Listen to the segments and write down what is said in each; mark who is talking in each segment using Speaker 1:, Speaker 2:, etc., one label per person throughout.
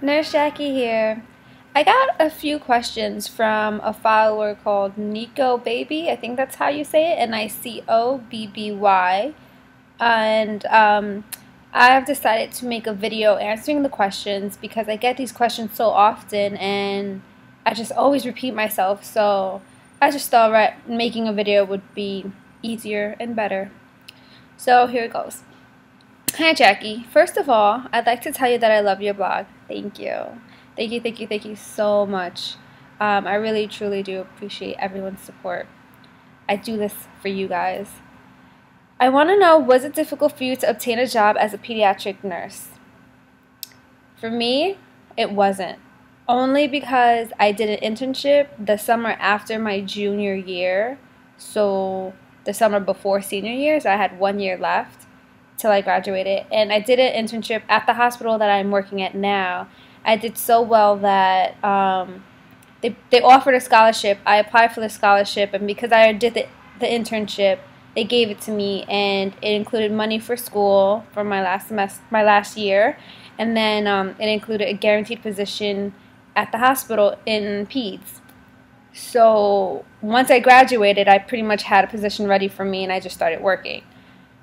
Speaker 1: Nurse Jackie here. I got a few questions from a follower called Nicobby. I think that's how you say it, Nicobby. And I have decided to make a video answering the questions because I get these questions so often and I just always repeat myself. So I just thought making a video would be easier and better. So here it goes. Hi Jackie. First of all, I'd like to tell you that I love your blog. Thank you. Thank you so much. I really truly do appreciate everyone's support. I do this for you guys. I want to know, was it difficult for you to obtain a job as a pediatric nurse? For me, it wasn't. Only because I did an internship the summer after my junior year. So the summer before senior year, so I had 1 year left till I graduated, and I did an internship at the hospital that I'm working at now. I did so well that they offered a scholarship. I applied for the scholarship, and because I did the internship, they gave it to me, and it included money for school for my last year, and then it included a guaranteed position at the hospital in Peds. So once I graduated, I pretty much had a position ready for me, and I just started working.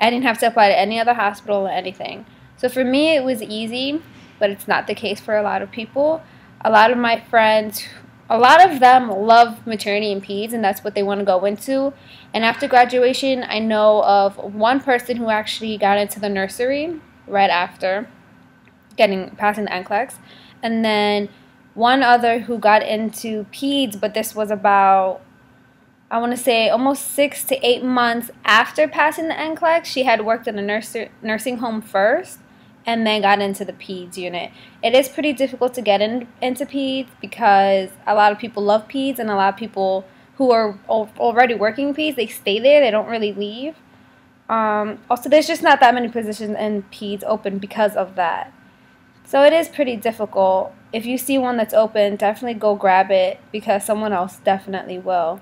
Speaker 1: I didn't have to apply to any other hospital or anything. So for me, it was easy, but it's not the case for a lot of people. A lot of my friends, a lot of them love maternity and peds, and that's what they want to go into. And after graduation, I know of one person who actually got into the nursery right after passing the NCLEX, and then one other who got into peds, but this was about, I want to say, almost 6 to 8 months after passing the NCLEX. She had worked in a nursing home first and then got into the peds unit. It is pretty difficult to get into peds because a lot of people love peds, and a lot of people who are already working in peds, they stay there. They don't really leave. Also, there's just not that many positions in peds open because of that. So it is pretty difficult. If you see one that's open, definitely go grab it because someone else definitely will.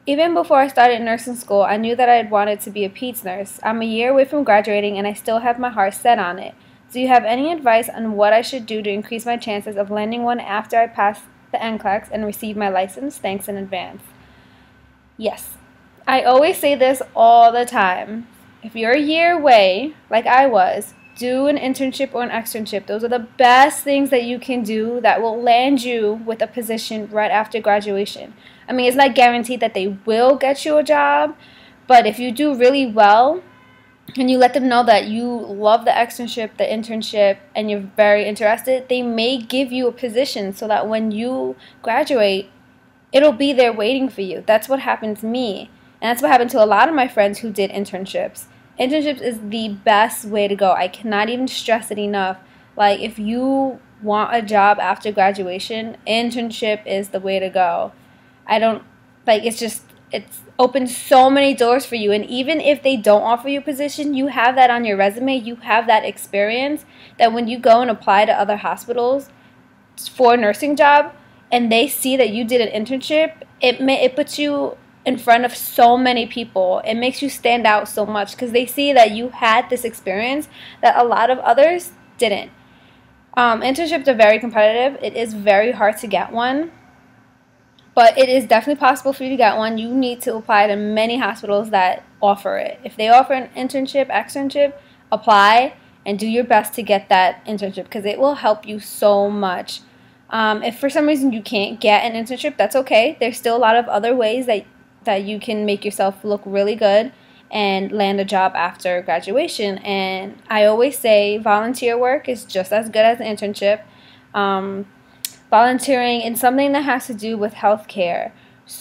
Speaker 1: Even before I started nursing school, I knew that I had wanted to be a peds nurse. I'm a year away from graduating, and I still have my heart set on it. Do you have any advice on what I should do to increase my chances of landing one after I pass the NCLEX and receive my license? Thanks in advance. Yes. I always say this all the time. If you're a year away, like I was, do an internship or an externship. Those are the best things that you can do that will land you with a position right after graduation. I mean, it's not guaranteed that they will get you a job, but if you do really well and you let them know that you love the externship, the internship, and you're very interested, they may give you a position so that when you graduate, it'll be there waiting for you. That's what happened to me, and that's what happened to a lot of my friends who did internships. Internships is the best way to go. I cannot even stress it enough. Like, if you want a job after graduation, internship is the way to go. It's opened so many doors for you. And even if they don't offer you a position, you have that on your resume. You have that experience that when you go and apply to other hospitals for a nursing job and they see that you did an internship, it puts you in front of so many people. It makes you stand out so much because they see that you had this experience that a lot of others didn't. Internships are very competitive. It is very hard to get one, but it is definitely possible for you to get one. You need to apply to many hospitals that offer it. If they offer an internship, externship, apply and do your best to get that internship because it will help you so much. If for some reason you can't get an internship, that's okay. There's still a lot of other ways that you can make yourself look really good and land a job after graduation. And I always say volunteer work is just as good as an internship. Volunteering in something that has to do with healthcare,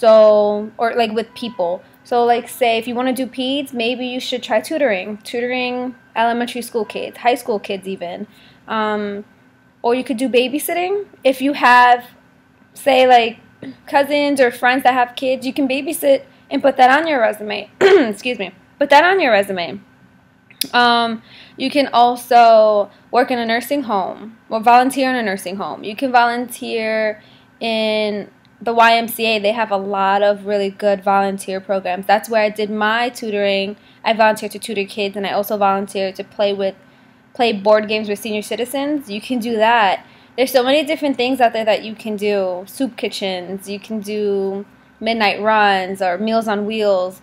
Speaker 1: or like with people. So like, say if you want to do peds, maybe you should try tutoring elementary school kids, high school kids even. Or you could do babysitting. If you have, say, like cousins or friends that have kids, you can babysit and put that on your resume. Excuse me. Put that on your resume. You can also work in a nursing home or volunteer in a nursing home. You can volunteer in the YMCA. They have a lot of really good volunteer programs. That's where I did my tutoring. I volunteered to tutor kids, and I also volunteered to play board games with senior citizens. You can do that. There's so many different things out there that you can do. Soup kitchens, you can do midnight runs or Meals on Wheels,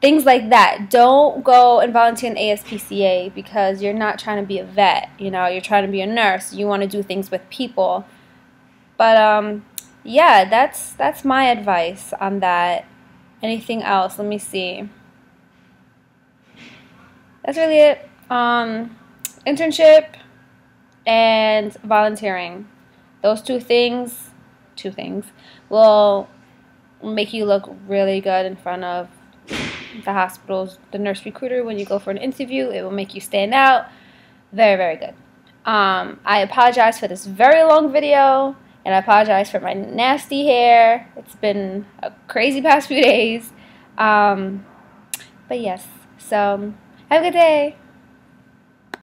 Speaker 1: things like that. Don't go and volunteer in ASPCA because you're not trying to be a vet. You know, you're trying to be a nurse. You want to do things with people. But yeah, that's my advice on that. Anything else? Let me see. That's really it. Internship and volunteering. Those two things will make you look really good in front of the hospital's, the nurse recruiter when you go for an interview. It will make you stand out. Very, very good. I apologize for this very long video, and I apologize for my nasty hair. It's been a crazy past few days. But yes, so have a good day.